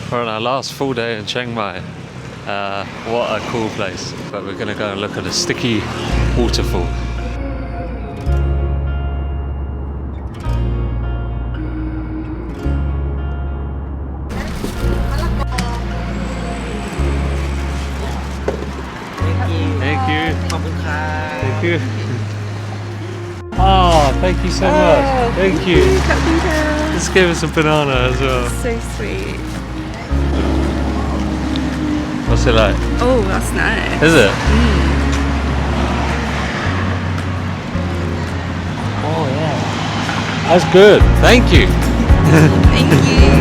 We're on our last full day in Chiang Mai. What a cool place. But we're going to go and look at a Sticky Waterfall. Thank you. Thank you. Oh, thank you so much. Thank you. Just gave us a banana as well. So sweet. What's it like? Oh, that's nice. Is it? Oh yeah. That's good. Thank you. Thank you.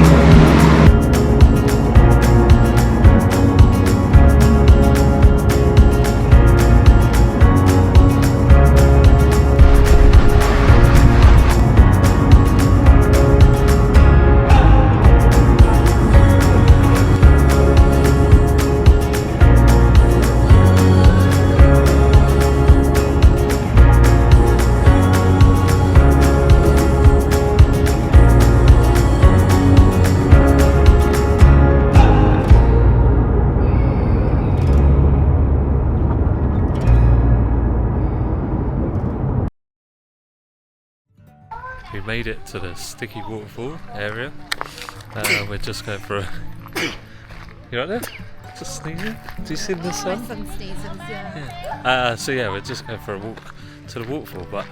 We made it to the Sticky Waterfall area. We're just going for a... You right there? Just sneezing? Do you see the sun? My son sneezes, yeah. So yeah, we're just going for a walk to the waterfall, but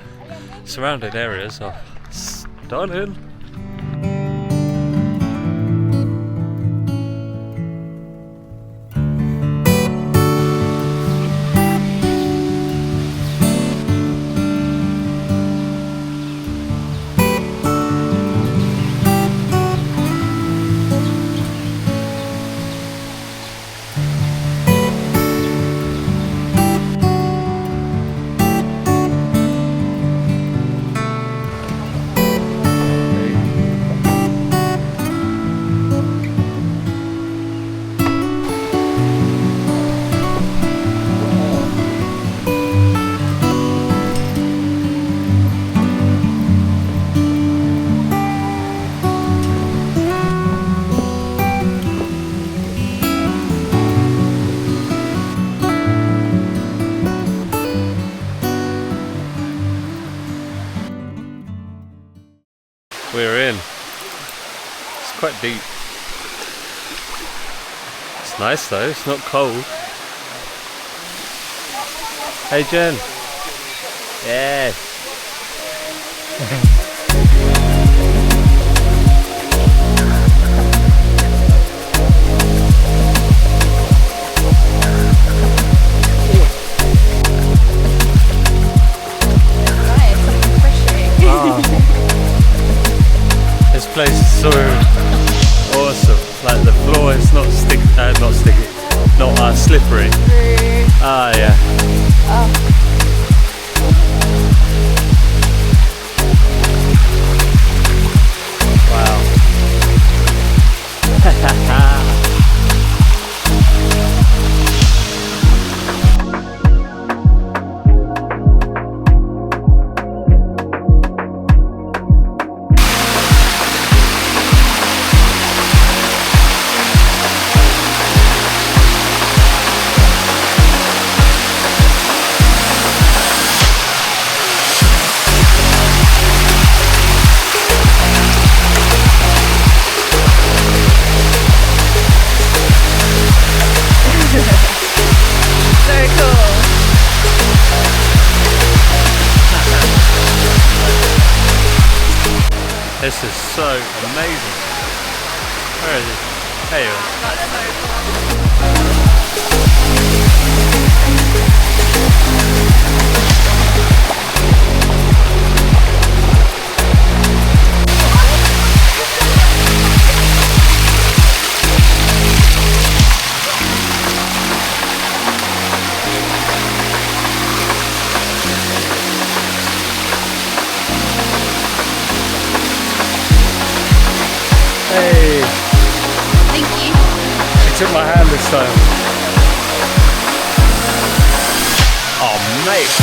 surrounding areas are stunning. We're in. It's quite deep. It's nice though, it's not cold. Hey Jen. Yes. This place is so awesome. Like the floor is not slippery. Ah yeah. Wow. This is so amazing. Where is it? There you are. Hey. Thank you. She took my hand this time. Oh mate.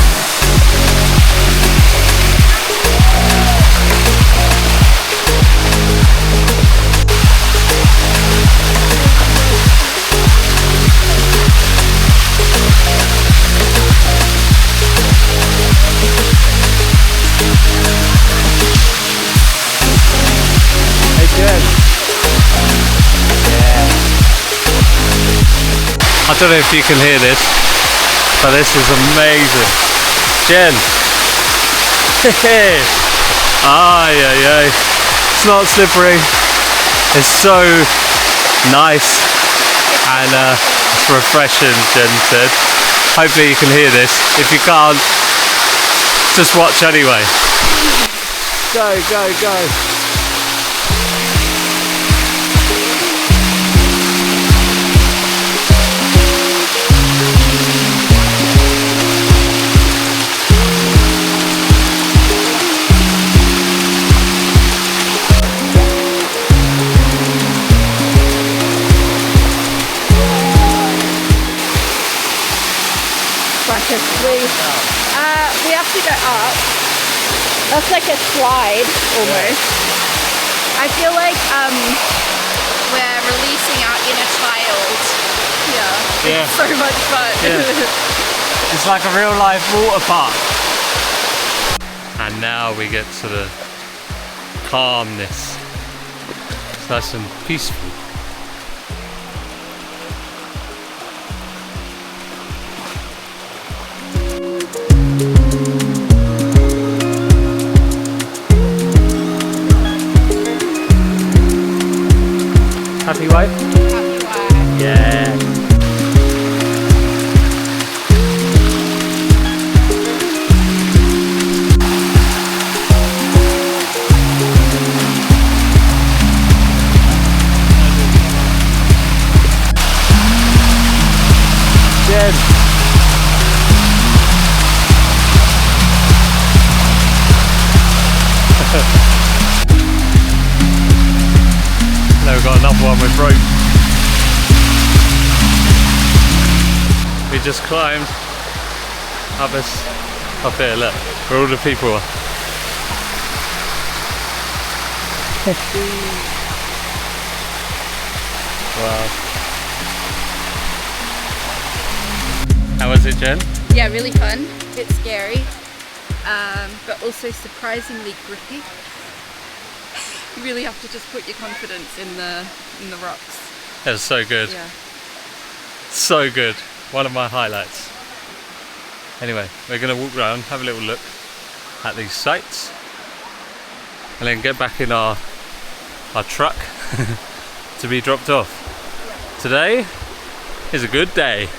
I don't know if you can hear this, but this is amazing. Jen! Ay, ay, ay. It's not slippery. It's so nice and it's refreshing, Jen said. Hopefully you can hear this. If you can't, just watch anyway. Go, go, go. We have to go up. That's like a slide almost. I feel like we're releasing our inner child. Yeah. It's so much fun. Yeah. It's like a real life water park. And now we get to the calmness. It's nice and peaceful. Happy wife? Happy wife. Yeah. Jen. Now we've got another one with rope. We just climbed up here, look, where all the people are. Wow. How was it, Jen? Yeah, really fun. A bit scary, but also surprisingly grippy. You really have to just put your confidence in the rocks. That was so good. Yeah. So good. One of my highlights. Anyway, we're going to walk around, have a little look at these sites, and then get back in our truck to be dropped off. Today is a good day.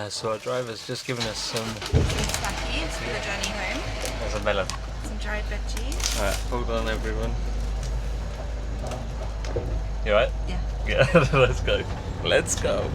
So our driver's just given us some Snackies for the journey home. There's a melon. Some dried veggies. Alright, hold on everyone. You alright? Yeah. Yeah, let's go. Let's go.